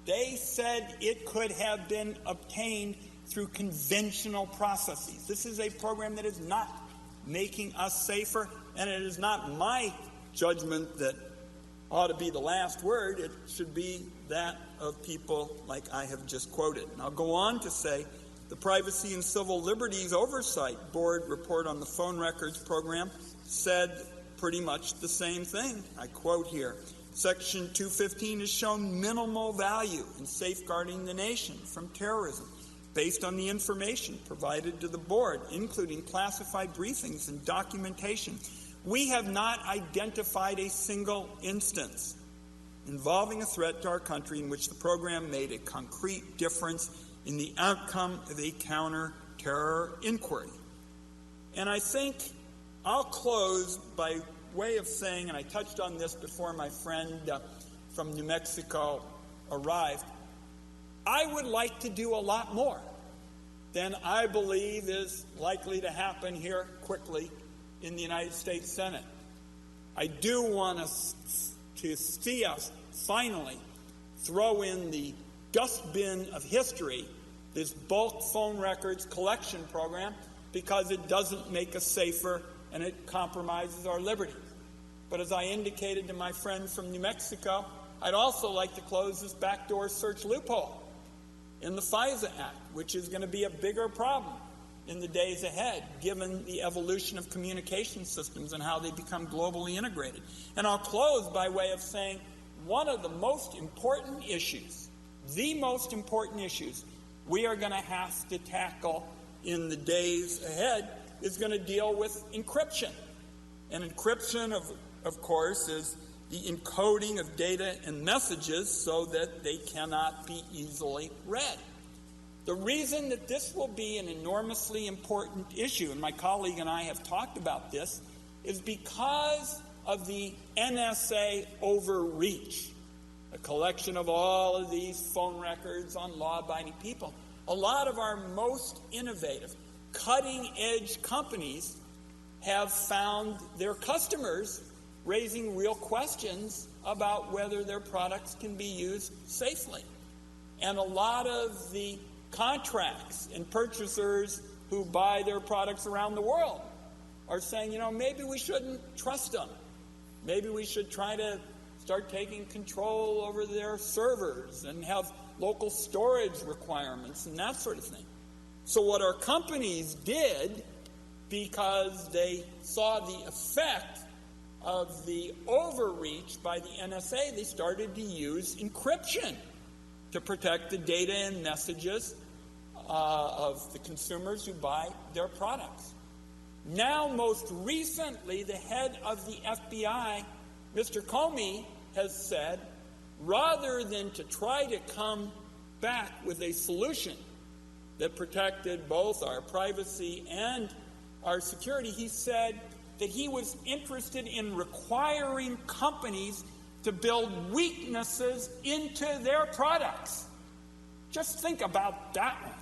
they said it could have been obtained through conventional processes. This is a program that is not making us safer, and it is not my judgment that ought to be the last word. It should be that of people like I have just quoted. And I'll go on to say the Privacy and Civil Liberties Oversight Board report on the phone records program said pretty much the same thing. I quote here, Section 215 has shown minimal value in safeguarding the nation from terrorism based on the information provided to the board, including classified briefings and documentation. We have not identified a single instance involving a threat to our country in which the program made a concrete difference in the outcome of a counter-terror inquiry. And I think I'll close by way of saying, and I touched on this before my friend from New Mexico arrived, I would like to do a lot more than I believe is likely to happen here quickly in the United States Senate. I do want us to see us finally throw in the dustbin of history this bulk phone records collection program, because it doesn't make us safer and it compromises our liberty. But as I indicated to my friend from New Mexico, I'd also like to close this backdoor search loophole in the FISA Act, which is going to be a bigger problem in the days ahead, given the evolution of communication systems and how they become globally integrated. And I'll close by way of saying one of the most important issues, the most important issues we are going to have to tackle in the days ahead is going to deal with encryption. And encryption, of course, is the encoding of data and messages so that they cannot be easily read. The reason that this will be an enormously important issue, and my colleague and I have talked about this, is because of the NSA overreach, a collection of all of these phone records on law-abiding people. A lot of our most innovative, cutting-edge companies have found their customers raising real questions about whether their products can be used safely. And a lot of the contracts and purchasers who buy their products around the world are saying, maybe we shouldn't trust them. Maybe we should try to start taking control over their servers and have local storage requirements and that sort of thing. So what our companies did, because they saw the effect of the overreach by the NSA, they started to use encryption to protect the data and messages of the consumers who buy their products. Now, most recently, the head of the FBI, Mr. Comey, has said, rather than to try to come back with a solution that protected both our privacy and our security, he said that he was interested in requiring companies to build weaknesses into their products. Just think about that one.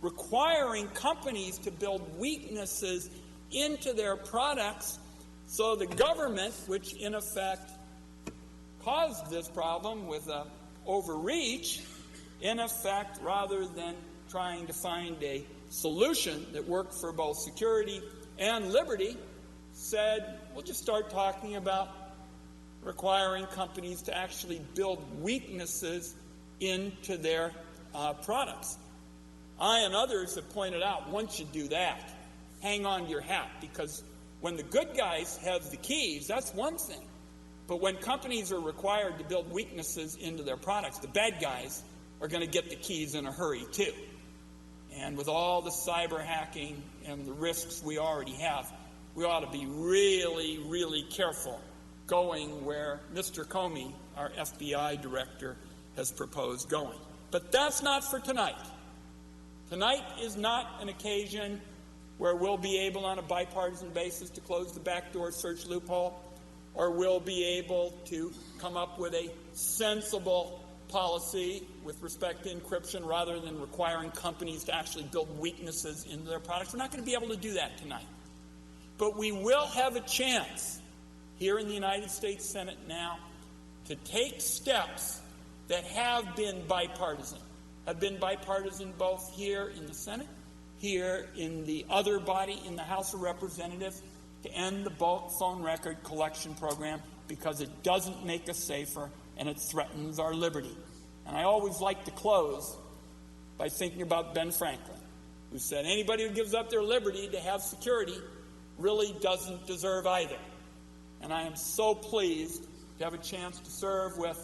Requiring companies to build weaknesses into their products so the government, which in effect caused this problem with overreach, in effect, rather than trying to find a solution that worked for both security and liberty, said, we'll just start talking about requiring companies to actually build weaknesses into their products. I and others have pointed out, once you do that, hang on to your hat, because when the good guys have the keys, that's one thing. But when companies are required to build weaknesses into their products, the bad guys are going to get the keys in a hurry too. And with all the cyber hacking and the risks we already have, we ought to be really, really careful going where Mr. Comey, our FBI director, has proposed going. But that's not for tonight. Tonight is not an occasion where we'll be able on a bipartisan basis to close the backdoor search loophole, or we'll be able to come up with a sensible policy with respect to encryption rather than requiring companies to actually build weaknesses into their products. We're not going to be able to do that tonight. But we will have a chance here in the United States Senate now to take steps that have been bipartisan both here in the Senate, here in the other body in the House of Representatives, to end the bulk phone record collection program, because it doesn't make us safer and it threatens our liberty. And I always like to close by thinking about Ben Franklin, who said anybody who gives up their liberty to have security really doesn't deserve either. And I am so pleased to have a chance to serve with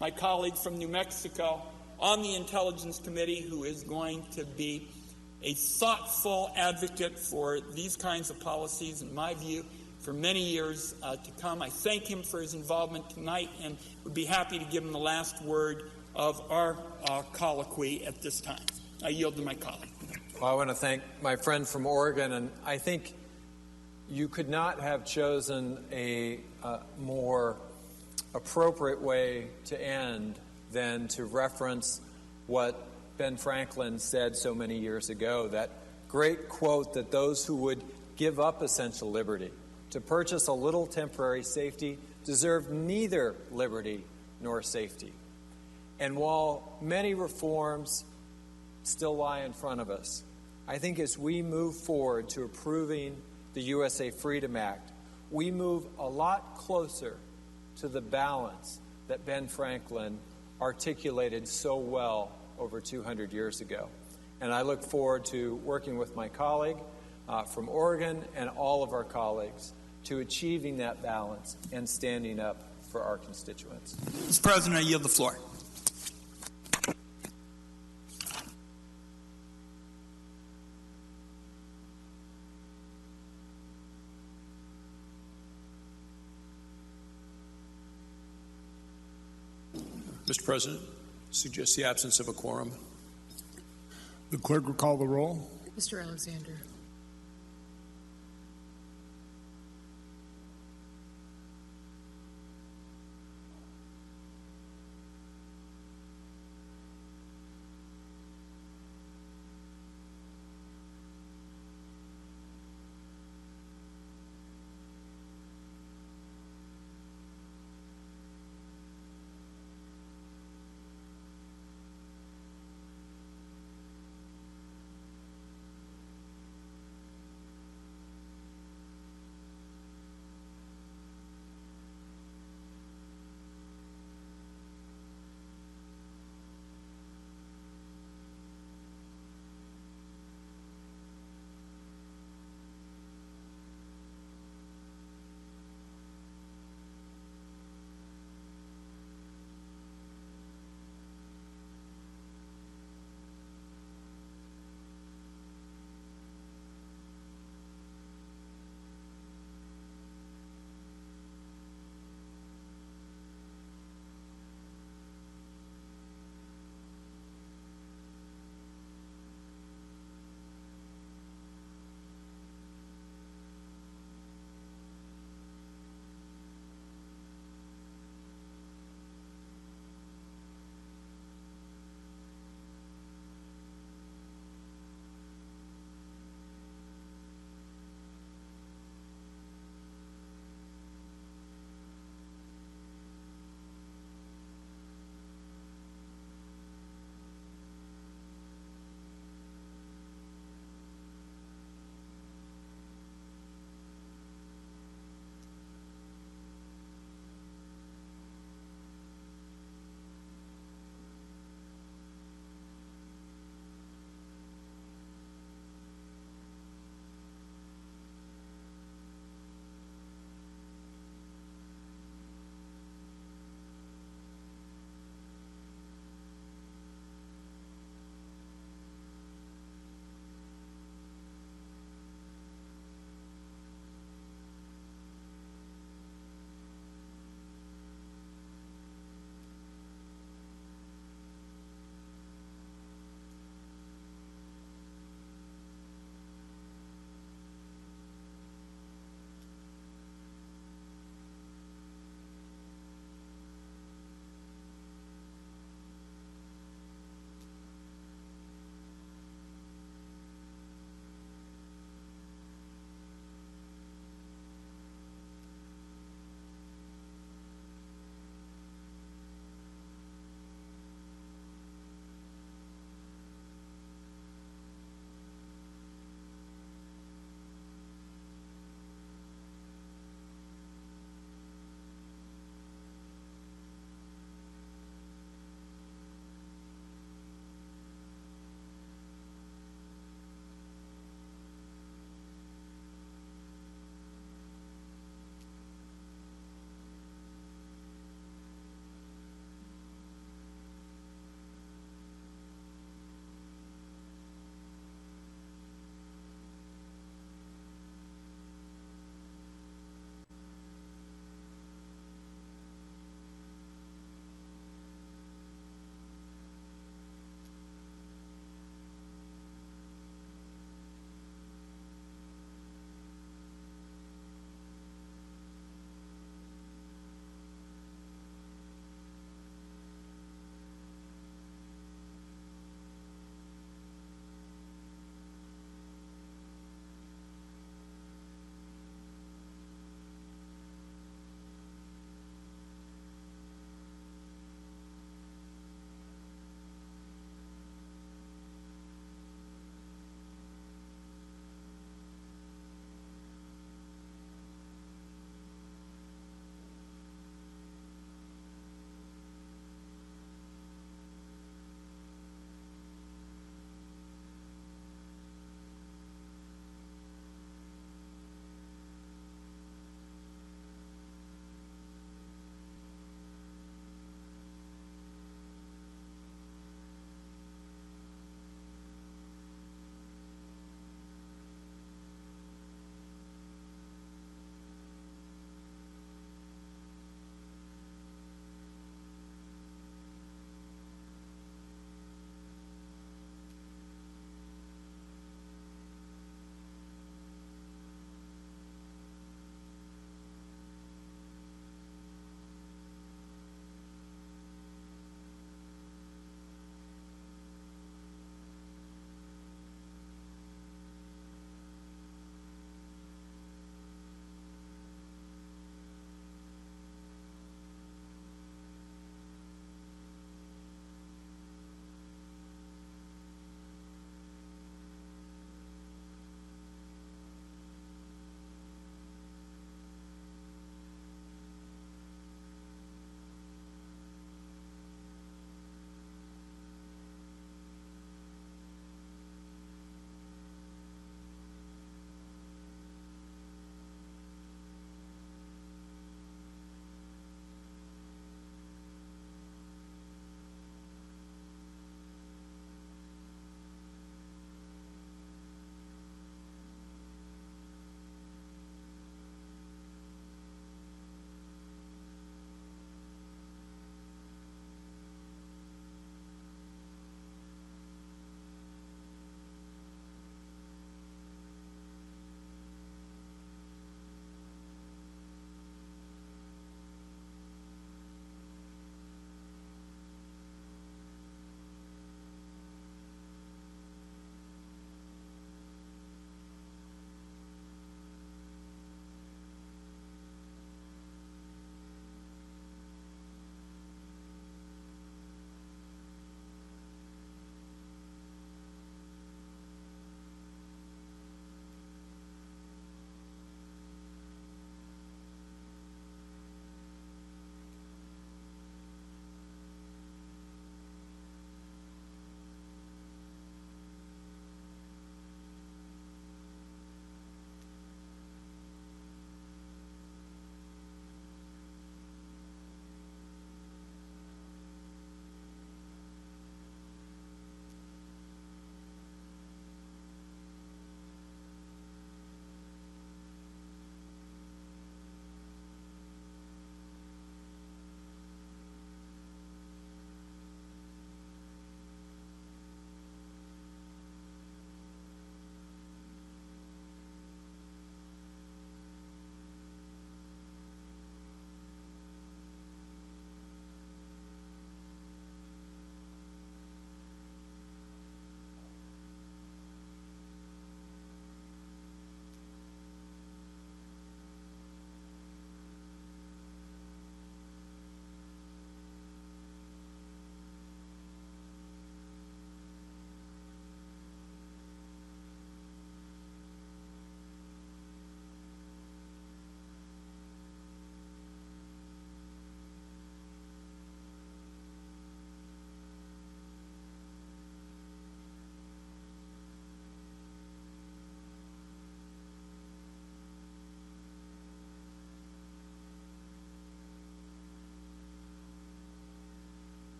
my colleague from New Mexico on the Intelligence Committee, who is going to be a thoughtful advocate for these kinds of policies, in my view, for many years to come. I thank him for his involvement tonight and would be happy to give him the last word of our colloquy at this time. I yield to my colleague. Well, I want to thank my friend from Oregon, and I think you could not have chosen a more appropriate way to end than to reference what Ben Franklin said so many years ago, that great quote that those who would give up essential liberty to purchase a little temporary safety deserve neither liberty nor safety. And while many reforms still lie in front of us, I think as we move forward to approving the USA Freedom Act, we move a lot closer to the balance that Ben Franklin articulated so well over 200 years ago. And I look forward to working with my colleague from Oregon and all of our colleagues to achieving that balance and standing up for our constituents. Mr. President, I yield the floor. Mr. President, suggest the absence of a quorum. The clerk will call the roll. Mr. Alexander.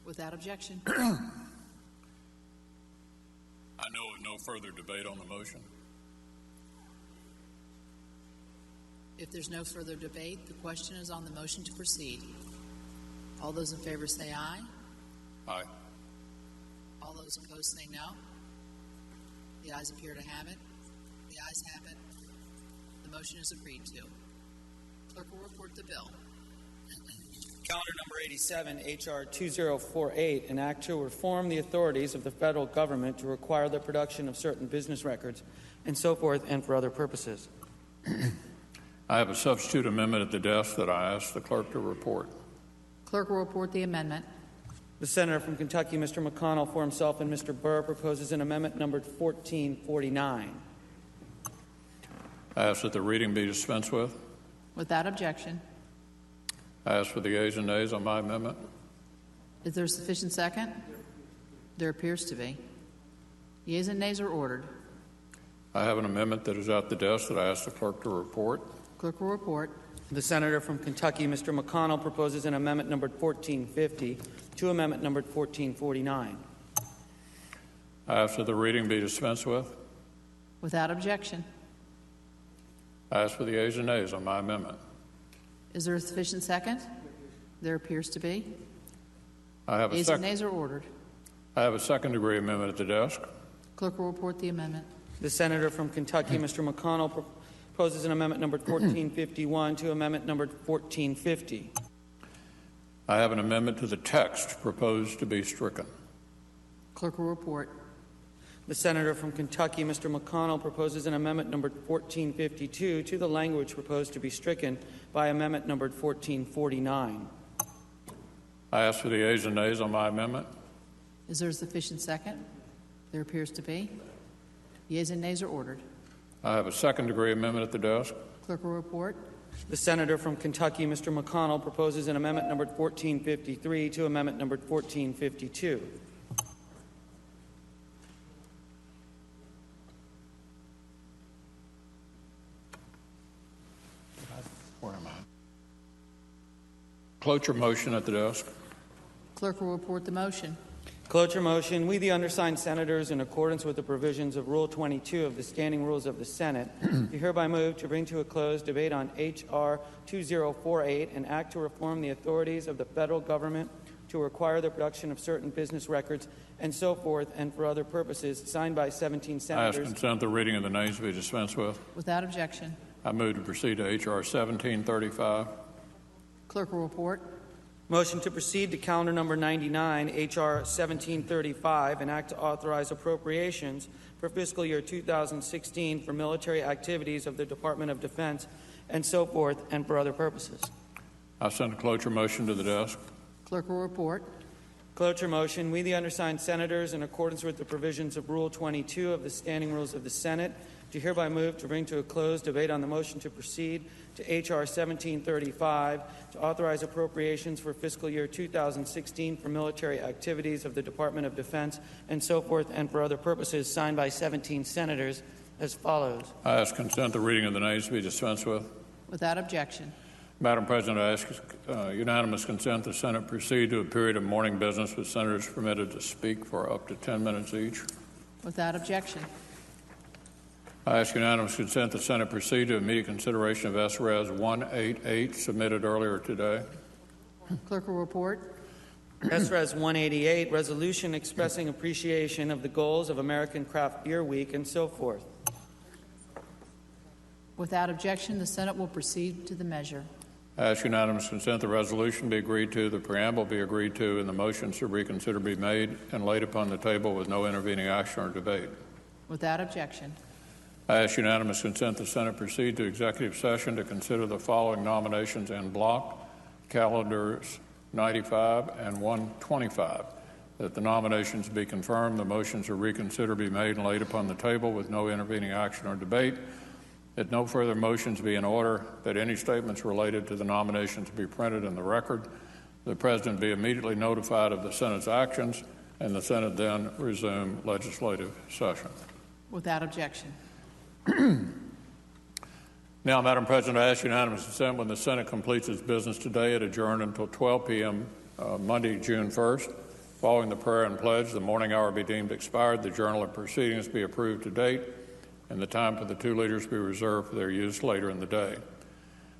Without objection. I know of no further debate on the motion. If there's no further debate, the question is on the motion to proceed. All those in favor say aye. Aye. All those opposed say no. The ayes appear to have it. The ayes have it. The motion is agreed to. Clerk will report the bill. Calendar number 87, H.R. 2048, an act to reform the authorities of the federal government to require the production of certain business records and so forth and for other purposes. I have a substitute amendment at the desk that I ask the clerk to report. Clerk will report the amendment. The senator from Kentucky, Mr. McConnell, for himself, and Mr. Burr proposes an amendment numbered 1449. I ask that the reading be dispensed with. Without objection. I ask for the ayes and nays on my amendment. Is there a sufficient second? There appears to be. Yeas and nays are ordered. I have an amendment that is at the desk that I ask the clerk to report. Clerk will report. The senator from Kentucky, Mr. McConnell, proposes an amendment numbered 1450 to amendment numbered 1449. I ask that the reading be dispensed with. Without objection. I ask for the ayes and nays on my amendment. Is there a sufficient second? There appears to be. I have Yeas and nays are ordered. I have a second-degree amendment at the desk. Clerk will report the amendment. The senator from Kentucky, Mr. McConnell, proposes an amendment numbered 1451 to amendment numbered 1450. I have an amendment to the text proposed to be stricken. Clerk will report. The senator from Kentucky, Mr. McConnell, proposes an amendment numbered 1452 to the language proposed to be stricken by amendment numbered 1449. I ask for the ayes and nays on my amendment. Is there a sufficient second? There appears to be. Yeas and nays are ordered. I have a second-degree amendment at the desk. Clerk will report. The senator from Kentucky, Mr. McConnell, proposes an amendment numbered 1453 to amendment numbered 1452. Where am I? Cloture motion at the desk. Clerk will report the motion. Cloture motion. We, the undersigned senators, in accordance with the provisions of Rule 22 of the Standing Rules of the Senate, do hereby move to bring to a close debate on H.R. 2048, an act to reform the authorities of the federal government to require the production of certain business records and so forth and for other purposes, signed by 17 senators. I ask consent the reading of the names be dispensed with. Without objection. I move to proceed to H.R. 1735. Clerk will report. Motion to proceed to calendar number 99, H.R. 1735, an act to authorize appropriations for fiscal year 2016 for military activities of the Department of Defense and so forth and for other purposes. I send a cloture motion to the desk. Clerk will report. Cloture motion. We, the undersigned senators, in accordance with the provisions of Rule 22 of the Standing Rules of the Senate, do hereby move to bring to a close debate on the motion to proceed to H.R. 1735 to authorize appropriations for fiscal year 2016 for military activities of the Department of Defense and so forth and for other purposes, signed by 17 senators as follows. I ask consent the reading of the names be dispensed with. Without objection. Madam President, I ask unanimous consent the Senate proceed to a period of morning business with senators permitted to speak for up to 10 minutes each. Without objection. I ask unanimous consent the Senate proceed to immediate consideration of S.Res. 188 submitted earlier today. Clerk will report. S.Res. 188, resolution expressing appreciation of the goals of American Craft Beer Week and so forth. Without objection, the Senate will proceed to the measure. I ask unanimous consent the resolution be agreed to, the preamble be agreed to, and the motion to reconsider be made and laid upon the table with no intervening action or debate. Without objection. I ask unanimous consent the Senate proceed to executive session to consider the following nominations en bloc, calendars 95 and 125. That the nominations be confirmed, the motion to reconsider be made and laid upon the table with no intervening action or debate. That no further motions be in order, that any statements related to the nominations be printed in the record, the President be immediately notified of the Senate's actions, and the Senate then resume legislative session. Without objection. Now, Madam President, I ask unanimous consent when the Senate completes its business today, it adjourn until 12 p.m. Monday, June 1st. Following the prayer and pledge, the morning hour be deemed expired, the journal of proceedings be approved to date, and the time for the two leaders be reserved for their use later in the day.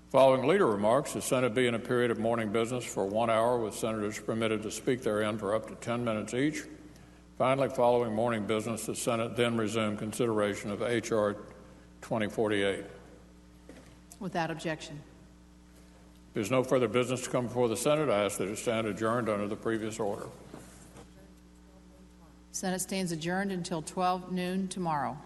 Following leader remarks, the Senate be in a period of morning business for 1 hour, with senators permitted to speak therein for up to 10 minutes each. Finally, following morning business, the Senate then resume consideration of H.R. 2048. Without objection. If there's no further business to come before the Senate, I ask that it stand adjourned under the previous order. Senate stands adjourned until 12 noon tomorrow.